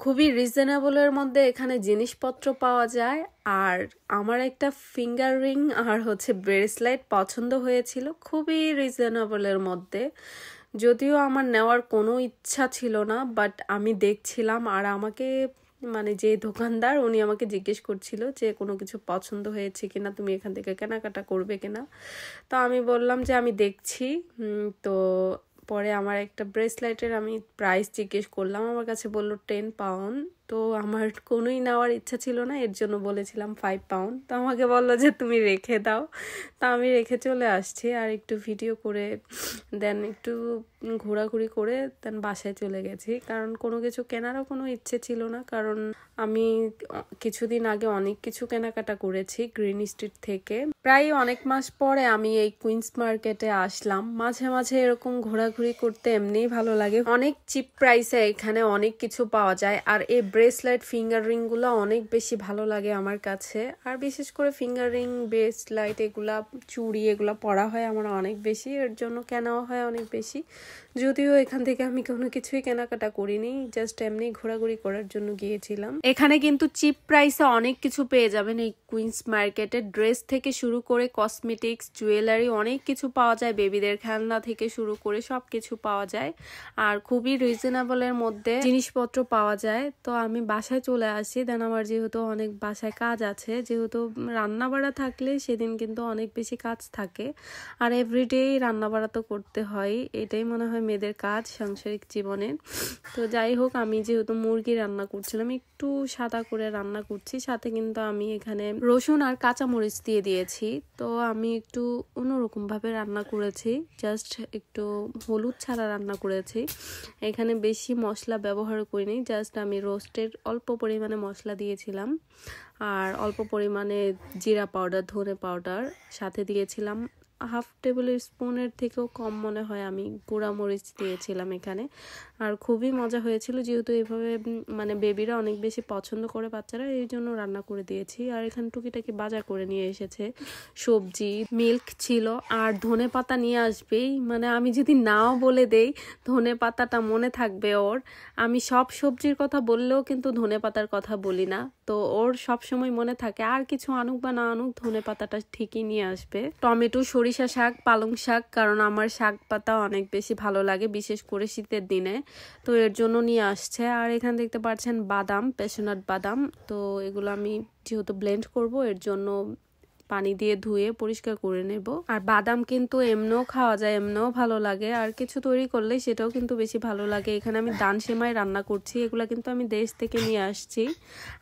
খুবই রিজনেবলের মধ্যে এখানে জিনিসপত্র পাওয়া যায়। আর আমার একটা ফিঙ্গার রিং আর ব্রেসলেট পছন্দ হয়েছিল খুবই রিজনেবলের মধ্যে। যদিও আমার নেওয়ার কোনো ইচ্ছা ছিল না, বাট আমি দেখছিলাম আর আমাকে যে দোকানদার উনি আমাকে জিজ্ঞেস করছিল যে কোনো কিছু পছন্দ হয়েছে কিনা, তুমি এখান থেকে কেনাকাটা করবে কিনা। তো আমি বললাম যে আমি দেখছি। তো পরে আমার একটা ব্রেসলেটের আমি প্রাইস জিজ্ঞেস করলাম, আমার কাছে বলল 10 পাউন্ড। তো আমার কোনোই নেওয়ার ইচ্ছা ছিল না, এর জন্য বলেছিলাম 5 পাউন্ড। তো আমাকে বললো যে তুমি রেখে দাও। তো আমি রেখে চলে আসছি আর একটু ভিডিও করে দেন একটু ঘোরাঘুরি করে দেন বাসায় চলে গেছি, কারণ কোনো কিছু কেনারও কোনো ইচ্ছে ছিল না। কারণ আমি কিছুদিন আগে অনেক কিছু কেনাকাটা করেছি গ্রিন স্ট্রিট থেকে। প্রায় অনেক মাস পরে আমি এই কুইন্স মার্কেটে আসলাম। মাঝে মাঝে এরকম ঘোরাঘুরি করতে এমনিই ভালো লাগে। অনেক চিপ প্রাইসে এখানে অনেক কিছু পাওয়া যায়। আর এই ব্রেসলেট ফিঙ্গার রিং গুলো অনেক বেশি ভালো লাগে আমার কাছে। আর বিশেষ করে ফিঙ্গার রিং, ব্রেসলাইট, এগুলা চুড়ি এগুলা পরা হয় আমার অনেক বেশি, এর জন্য কেনাও হয় অনেক বেশি। যদিও এখান থেকে আমি কোনো কিছুই কেনাকাটা করিনি, জাস্ট এমনি ঘোরাঘুরি করার জন্য গিয়েছিলাম। এখানে কিন্তু চিপ প্রাইসে অনেক কিছু পেয়ে যাবেন এই কুইন্স মার্কেটে। ড্রেস থেকে শুরু করে কসমেটিক্স, জুয়েলারি অনেক কিছু পাওয়া যায়, বেবিদের খেলনা থেকে শুরু করে সব কিছু পাওয়া যায়। আর খুবই রিজনেবলের মধ্যে জিনিসপত্র পাওয়া যায়। তো আমি বাসায় চলে আসি। দেন আমার যেহেতু অনেক বাসায় কাজ আছে, যেহেতু রান্না বাড়া থাকলে সেদিন কিন্তু অনেক বেশি কাজ থাকে। আর এভরিডে রান্না বাড়া তো করতে হয়, এটাই মনে হয় মেয়েদের কাজ সাংসারিক জীবনে। তো যাই হোক, আমি যেহেতু মুরগি রান্না করছিলাম, একটু সাদা করে রান্না করছি, সাথে কিন্তু আমি এখানে রসুন আর কাঁচামরিচ দিয়ে দিয়েছি। তো আমি একটু অন্যরকম ভাবে রান্না করেছি, জাস্ট একটু হলুদ ছাড়া রান্না করেছি। এখানে বেশি মশলা ব্যবহার করিনি, জাস্ট আমি রোস্টের অল্প পরিমাণে মশলা দিয়েছিলাম আর অল্প পরিমাণে জিরা পাউডার, ধনে পাউডার, সাথে দিয়েছিলাম হাফ টেবিল স্পুনের থেকেও কম মনে হয় আমি গুঁড়া মরিচ দিয়েছিলাম এখানে। আর খুবই মজা হয়েছিল, যেহেতু এভাবে বেবিরা অনেক বেশি পছন্দ করে বাচ্চারা, এই জন্য রান্না করে দিয়েছি। আর এখানে টুকিটাকি বাজার করে নিয়ে এসেছে, সবজি, মিল্ক ছিল আর ধনে পাতা নিয়ে আসবেই। আমি যদি নাও বলে দেই, ধনে পাতাটা মনে থাকবে ওর। আমি সব সবজির কথা বললেও কিন্তু ধনে পাতার কথা বলি না, তো ওর সব সময় মনে থাকে। আর কিছু আনুক বা না আনুক, ধনে পাতাটা ঠিকই নিয়ে আসবে। টমেটো, সরিষা শাক, পালং শাক, কারণ আমার শাক পাতা অনেক বেশি ভালো লাগে, বিশেষ করে শীতের দিনে, তো এর জন্য নিয়ে আসছে। আর এখানে দেখতে পাচ্ছেন বাদাম, পেশনাট বাদাম। তো এগুলো আমি যেহেতু ব্লেন্ড করব, এর জন্য পানি দিয়ে ধুয়ে পরিষ্কার করে নেব। আর বাদাম কিন্তু এমনিও খাওয়া যায়, এমনিও ভালো লাগে, আর কিছু তৈরি করলে সেটাও কিন্তু বেশি ভালো লাগে। এখানে আমি দান সেমাই রান্না করছি, এগুলা কিন্তু আমি দেশ থেকে নিয়ে আসছি।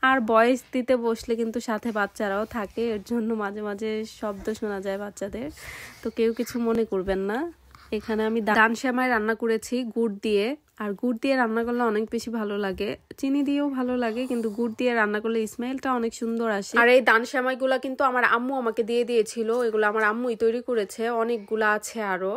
আর বয়েস দিতে বসলে কিন্তু সাথে বাচ্চারাও থাকে, এর জন্য মাঝে মাঝে শব্দ শোনা যায় বাচ্চাদের, তো কেউ কিছু মনে করবেন না। এখানে আমি দান সেমাই রান্না করেছি গুড় দিয়ে। আর গুড় দিয়ে রান্না করলে অনেক বেশি ভালো লাগে, চিনি দিয়েও ভালো লাগে, কিন্তু গুড় দিয়ে রান্না করলে স্মেলটা অনেক সুন্দর আসে। আর এই দান সেমাইগুলা কিন্তু আমার আম্মু আমাকে দিয়ে দিয়েছিল, এগুলো আমার আম্মুই তৈরি করেছে, অনেকগুলা আছে আরো।